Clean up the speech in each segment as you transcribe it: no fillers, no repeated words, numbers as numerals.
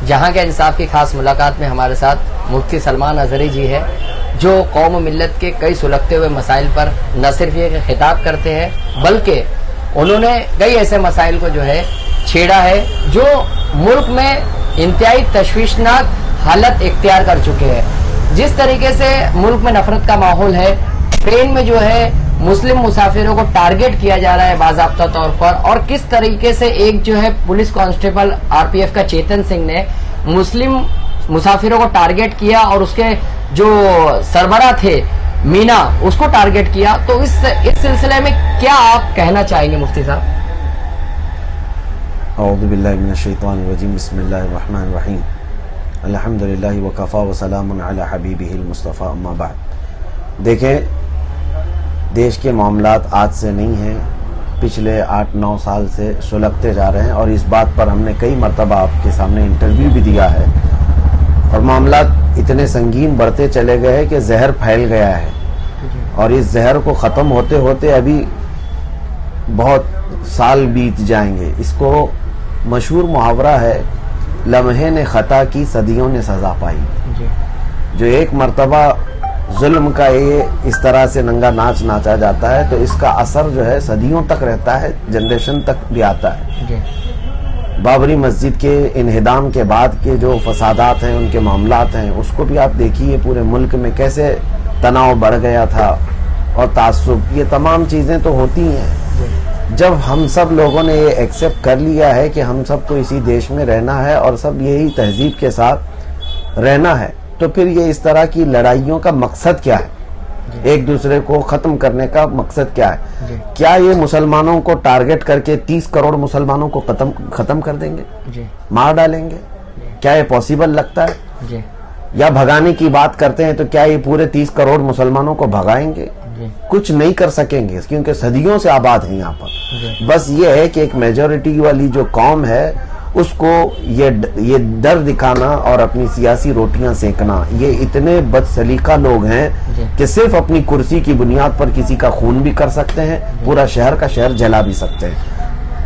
जहां के इंसाफ की खास मुलाकात में हमारे साथ मुफ्ती सलमान अजहरी जी है, जो कौम मिल्लत के कई सुलगते हुए मसाइल पर न सिर्फ ये खिताब करते हैं बल्कि उन्होंने कई ऐसे मसाइल को जो है छेड़ा है जो मुल्क में इंतहाई तशवीशनाक हालत इख्तियार कर चुके हैं। जिस तरीके से मुल्क में नफरत का माहौल है, ट्रेन में जो है मुस्लिम मुसाफिरों को टारगेट किया जा रहा है बाज़ाब्ता तौर पर, और किस तरीके से एक जो है पुलिस कांस्टेबल आरपीएफ का चेतन सिंह ने मुस्लिम मुसाफिरों को टारगेट किया और उसके जो सरबराह थे मीना उसको टारगेट किया। तो इस सिलसिले में क्या आप कहना चाहेंगे मुफ्ती साहब? औज़ु बिल्लाहि मिनश शैतानिर रजीम, बिस्मिल्लाहिर रहमानिर रहीम, अल्हम्दुलिल्लाहि व कफ़ा व सलामुन अला हबीबिहिल मुस्तफ़ा, अम्मा बाद। देखें, देश के मामलात आज से नहीं हैं, पिछले 8-9 साल से सुलगते जा रहे हैं और इस बात पर हमने कई मरतबा आपके सामने इंटरव्यू भी दिया है और मामलात इतने संगीन बढ़ते चले गए हैं कि जहर फैल गया है और इस जहर को ख़त्म होते होते अभी बहुत साल बीत जाएंगे। इसको मशहूर मुहावरा है, लम्हे ने ख़ता की सदियों ने सज़ा पाई। जो एक मरतबा जुल्म का ये इस तरह से नंगा नाच नाचा जाता है तो इसका असर जो है सदियों तक रहता है, जनरेशन तक भी आता है। बाबरी मस्जिद के इन्हिदाम के बाद के जो फसादात हैं, उनके मामलात हैं, उसको भी आप देखिए पूरे मुल्क में कैसे तनाव बढ़ गया था और तासुब, ये तमाम चीज़ें तो होती हैं। जब हम सब लोगों ने ये एक्सेप्ट कर लिया है कि हम सबको इसी देश में रहना है और सब यही तहजीब के साथ रहना है, तो फिर ये इस तरह की लड़ाइयों का मकसद क्या है? एक दूसरे को ख़त्म करने का मकसद क्या है? क्या ये मुसलमानों को टारगेट करके 30 करोड़ मुसलमानों को ख़त्म कर देंगे, मार डालेंगे? क्या ये पॉसिबल लगता है? या भगाने की बात करते हैं तो क्या ये पूरे 30 करोड़ मुसलमानों को भगाएंगे? कुछ नहीं कर सकेंगे क्योंकि सदियों से आबाद है यहाँ पर। बस ये है कि एक मेजॉरिटी वाली जो कौम है उसको ये डर दिखाना और अपनी सियासी रोटियां सेकना, ये इतने बदसलीका लोग हैं कि सिर्फ अपनी कुर्सी की बुनियाद पर किसी का खून भी कर सकते हैं, पूरा शहर का शहर जला भी सकते हैं।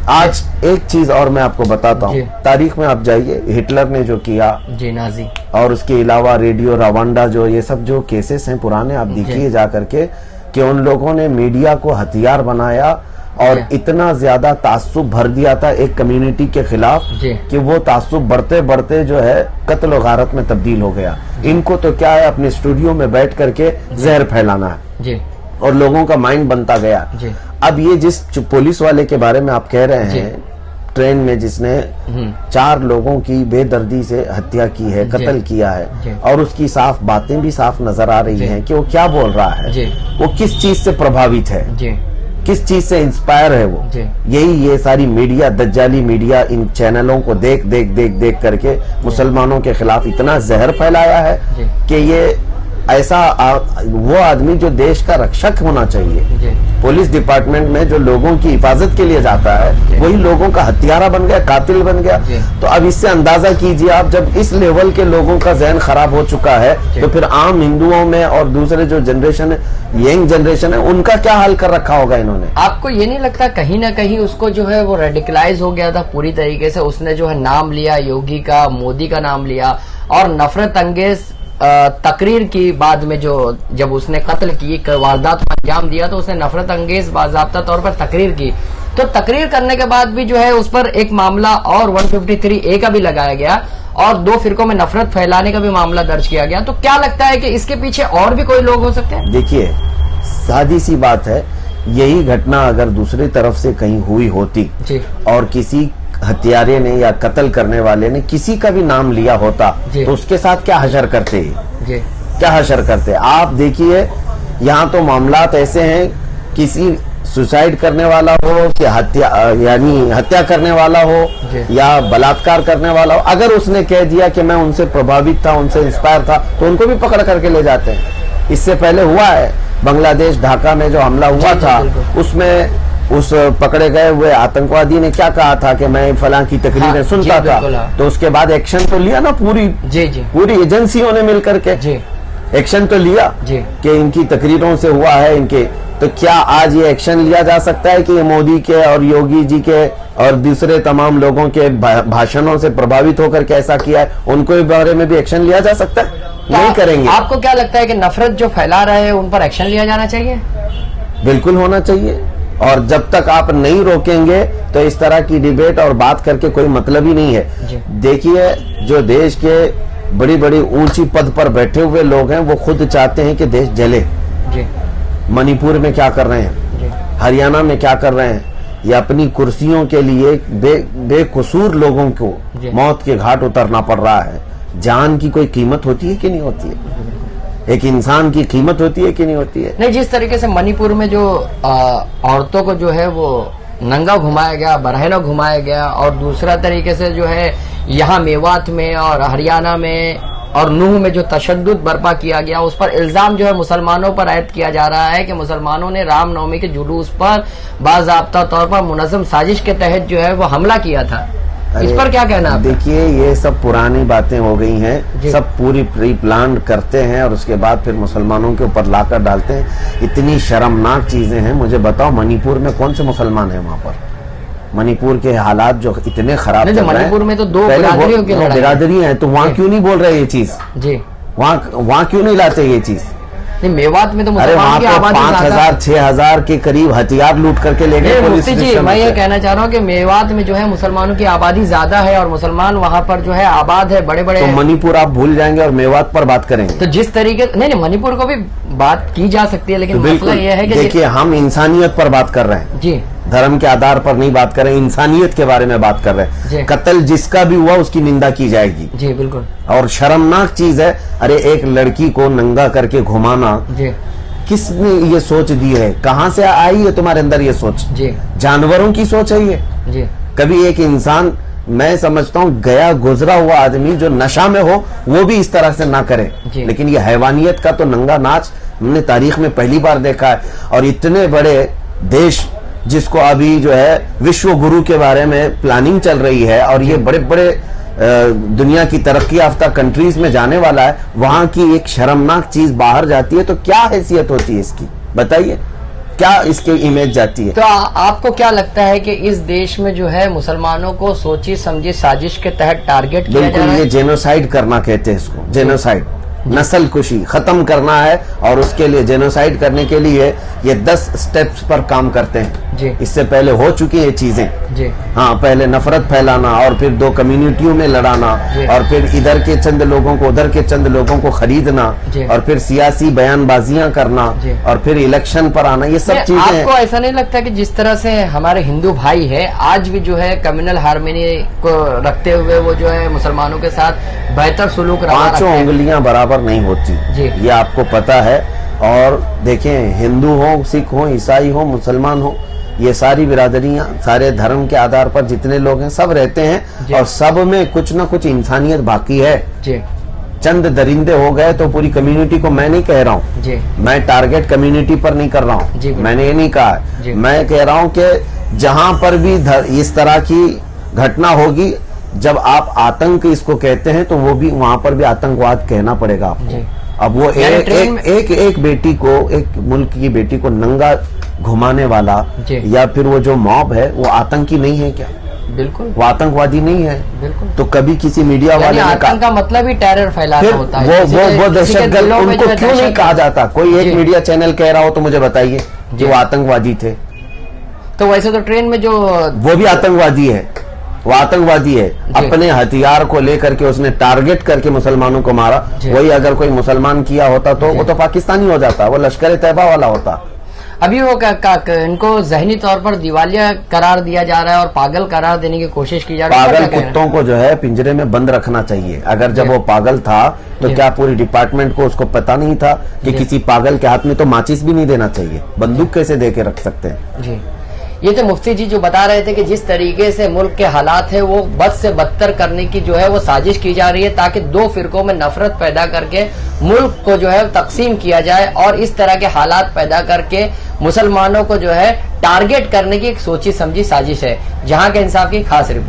आज एक चीज और मैं आपको बताता हूँ, तारीख में आप जाइए, हिटलर ने जो किया नाजी, और उसके अलावा रेडियो रवांडा, जो ये सब जो केसेस हैं पुराने, आप देखिए जा करके कि उन लोगों ने मीडिया को हथियार बनाया और इतना ज्यादा तासुब भर दिया था एक कम्युनिटी के खिलाफ कि वो तासुब बढ़ते बढ़ते जो है कत्ल और गारत में तब्दील हो गया। इनको तो क्या है, अपने स्टूडियो में बैठ करके जहर फैलाना है और लोगों का माइंड बनता गया। अब ये जिस पुलिस वाले के बारे में आप कह रहे हैं, ट्रेन में जिसने 4 लोगों की बेदर्दी से हत्या की है, कत्ल किया है, और उसकी साफ बातें भी साफ नजर आ रही हैं कि वो क्या बोल रहा है, वो किस चीज से प्रभावित है, किस चीज से इंस्पायर है वो। यही ये सारी मीडिया, दज्जाली मीडिया, इन चैनलों को देख देख करके मुसलमानों के खिलाफ इतना जहर फैलाया है कि ये ऐसा वो आदमी जो देश का रक्षक होना चाहिए, पुलिस डिपार्टमेंट में जो लोगों की हिफाजत के लिए जाता है, वही लोगों का हत्यारा बन गया, कातिल बन गया। तो अब इससे अंदाजा कीजिए आप, जब इस लेवल के लोगों का जहन खराब हो चुका है तो फिर आम हिंदुओं में और दूसरे जो जनरेशन है, यंग जनरेशन है, उनका क्या हाल कर रखा होगा इन्होंने? आपको ये नहीं लगता कहीं ना कहीं उसको जो है वो रेडिकलाइज हो गया था पूरी तरीके से? उसने जो है नाम लिया योगी का, मोदी का नाम लिया और नफरत अंगेज तकरीर की बाद में जो जब उसने कत्ल की वारदात को अंजाम दिया तो उसने नफरत अंगेज बाज़ाब्ता तौर पर तकरीर की। तो तकरीर करने के बाद भी जो है उस पर एक मामला और 153A का भी लगाया गया और 2 फिरकों में नफरत फैलाने का भी मामला दर्ज किया गया। तो क्या लगता है कि इसके पीछे और भी कोई लोग हो सकते हैं? देखिए, सादी सी बात है, यही घटना अगर दूसरी तरफ से कहीं हुई होती और किसी हत्यारे ने या कत्ल करने वाले ने किसी का भी नाम लिया होता तो उसके साथ क्या हशर करते, क्या हशर करते? आप देखिए, यहाँ तो मामलात ऐसे हैं, किसी सुसाइड करने वाला हो कि हत्या करने वाला हो या बलात्कार करने वाला हो, अगर उसने कह दिया कि मैं उनसे प्रभावित था, उनसे इंस्पायर था, तो उनको भी पकड़ करके ले जाते हैं। इससे पहले हुआ है बांग्लादेश ढाका में जो हमला हुआ था, उसमें उस पकड़े गए हुए आतंकवादी ने क्या कहा था कि मैं फलां की तकरीरें सुनता था, तो उसके बाद एक्शन तो लिया ना, पूरी एजेंसियों ने मिलकर के एक्शन तो लिया कि इनकी तकरीरों से हुआ है, इनके तो क्या आज ये एक्शन लिया जा सकता है कि ये मोदी के और योगी जी के और दूसरे तमाम लोगों के भाषणों से प्रभावित होकर के ऐसा किया है, उनको इस बारे में भी एक्शन लिया जा सकता है? नहीं करेंगे। आपको क्या लगता है कि नफरत जो फैला रहे हैं उन पर एक्शन लिया जाना चाहिए? बिल्कुल होना चाहिए, और जब तक आप नहीं रोकेंगे तो इस तरह की डिबेट और बात करके कोई मतलब ही नहीं है। देखिए, जो देश के बड़ी बड़ी ऊंची पद पर बैठे हुए लोग हैं वो खुद चाहते हैं कि देश जले। जी। मणिपुर में क्या कर रहे हैं, हरियाणा में क्या कर रहे हैं, ये अपनी कुर्सियों के लिए बेकसूर लोगों को मौत के घाट उतरना पड़ रहा है। जान की कोई कीमत होती है कि नहीं होती है? एक इंसान की कीमत होती है कि नहीं होती है? नहीं, जिस तरीके से मणिपुर में जो औरतों को जो है वो नंगा घुमाया गया, बरहना घुमाया गया, और दूसरा तरीके से जो है यहाँ मेवात में और हरियाणा में और नूह में जो तशद्दुद बर्पा किया गया, उस पर इल्जाम जो है मुसलमानों पर आयद किया जा रहा है कि मुसलमानों ने रामनवमी के जुलूस पर बाज़ाब्ता तौर पर मुनज़्ज़म साजिश के तहत जो है वो हमला किया था। इस पर क्या कहना है? देखिए, ये सब पुरानी बातें हो गई हैं, सब पूरी प्री प्लान करते हैं और उसके बाद फिर मुसलमानों के ऊपर लाकर डालते हैं। इतनी शर्मनाक चीजें हैं। मुझे बताओ, मणिपुर में कौन से मुसलमान हैं? वहाँ पर मणिपुर के हालात जो इतने खराब चल रहे हैं। मणिपुर में तो दो बिरादरियों की बिरादरी है, तो वहाँ क्यों नहीं बोल रहे ये चीज? जी, वहाँ क्यों नहीं लाते ये चीज? नहीं, मेवात में तो अरे वहाँ पे 5,000-6,000 के करीब हथियार लूट करके ले गए पुलिस स्टेशन। मैं ये कहना चाह रहा हूँ कि मेवात में जो है मुसलमानों की आबादी ज्यादा है और मुसलमान वहाँ पर जो है आबाद है, बड़े बड़े। तो मणिपुर आप भूल जाएंगे और मेवात पर बात करेंगे? तो जिस तरीके नहीं, मणिपुर को भी बात की जा सकती है, लेकिन मसला ये है कि देखिए, हम इंसानियत पर बात कर रहे हैं जी, धर्म के आधार पर नहीं बात कर रहे, इंसानियत के बारे में बात कर रहे हैं। कत्ल जिसका भी हुआ उसकी निंदा की जाएगी। जी बिल्कुल। और शर्मनाक चीज है, अरे एक लड़की को नंगा करके घुमाना, जी, किसने ये सोच दी है? कहाँ से आई है तुम्हारे अंदर ये सोच? जी, जानवरों की सोच है ये? जी। कभी एक इंसान, मैं समझता हूँ गया गुजरा हुआ आदमी जो नशा में हो वो भी इस तरह से ना करे, लेकिन ये हैवानियत का तो नंगा नाच हमने तारीख में पहली बार देखा है। और इतने बड़े देश जिसको अभी जो है विश्व गुरु के बारे में प्लानिंग चल रही है और ये बड़े बड़े दुनिया की तरक्की याफ्ता कंट्रीज में जाने वाला है, वहां की एक शर्मनाक चीज बाहर जाती है तो क्या हैसियत होती है इसकी? बताइए, क्या इसकी इमेज जाती है? तो आपको क्या लगता है कि इस देश में जो है मुसलमानों को सोची समझी साजिश के तहत टारगेट किया जा रहा है? ये जेनोसाइड करना कहते हैं इसको, जेनोसाइड, नस्ल कुशी खत्म करना है। और उसके लिए जेनोसाइड करने के लिए ये 10 स्टेप्स पर काम करते हैं। इससे पहले हो चुकी ये चीजें। हाँ, पहले नफरत फैलाना और फिर दो कम्युनिटियों में लड़ाना और फिर इधर के चंद लोगों को उधर के चंद लोगों को खरीदना और फिर सियासी बयानबाजियां करना और फिर इलेक्शन पर आना, ये सब चीजें। आपको ऐसा नहीं लगता कि जिस तरह से हमारे हिंदू भाई है आज भी जो है कम्युनल हार्मनी को रखते हुए वो जो है मुसलमानों के साथ बेहतर सुलूक रहा? 5 उंगलियां बराबर नहीं होती, ये आपको पता है। और देखें, हिंदू हो, सिख हो, ईसाई हो, मुसलमान हो, ये सारी बिरादरियां, सारे धर्म के आधार पर जितने लोग हैं सब रहते हैं और सब में कुछ ना कुछ इंसानियत बाकी है। चंद दरिंदे हो गए तो पूरी कम्युनिटी को, मैं नहीं कह रहा हूँ, मैं टारगेट कम्युनिटी पर नहीं कर रहा हूँ, मैंने ये नहीं कहा है। मैं कह रहा हूँ कि जहां पर भी इस तरह की घटना होगी, जब आप आतंक इसको कहते हैं तो वो भी वहां पर भी आतंकवाद कहना पड़ेगा आपको। अब वो एक बेटी को, एक मुल्क की बेटी को नंगा घुमाने वाला या फिर वो जो मॉब है वो आतंकी नहीं है क्या? बिल्कुल, वो आतंकवादी नहीं है। बिल्कुल। तो कभी किसी मीडिया वाले ने कहा, का मतलब ही टेरर फैलाना होता है। वो दहशतगर्द उनको क्यों नहीं कहा जाता? कोई एक मीडिया चैनल कह रहा हो तो मुझे बताइए कि वो आतंकवादी थे। तो वैसे तो ट्रेन में जो वो भी आतंकवादी है, वो आतंकवादी है। अपने हथियार को लेकर के उसने टारगेट करके मुसलमानों को मारा। वही अगर कोई मुसलमान किया होता तो वो तो पाकिस्तानी हो जाता, वो लश्कर तैयबा वाला होता। अभी वो इनको जहनी तौर पर दिवालिया करार दिया जा रहा है और पागल करार देने की कोशिश की जा रही है। पागल कुत्तों को जो है पिंजरे में बंद रखना चाहिए। अगर जब वो पागल था तो क्या पूरी डिपार्टमेंट को उसको पता नहीं था कि किसी पागल के हाथ में तो माचिस भी नहीं देना चाहिए? बंदूक कैसे दे के रख सकते हैं? जी, ये तो मुफ्ती जी जो बता रहे थे कि जिस तरीके से मुल्क के हालात है वो बद से बदतर करने की जो है वो साजिश की जा रही है ताकि दो फिरकों में नफरत पैदा करके मुल्क को जो है तकसीम किया जाए और इस तरह के हालात पैदा करके मुसलमानों को जो है टारगेट करने की एक सोची समझी साजिश है। जहां के इंसाफ की खास रिपोर्ट।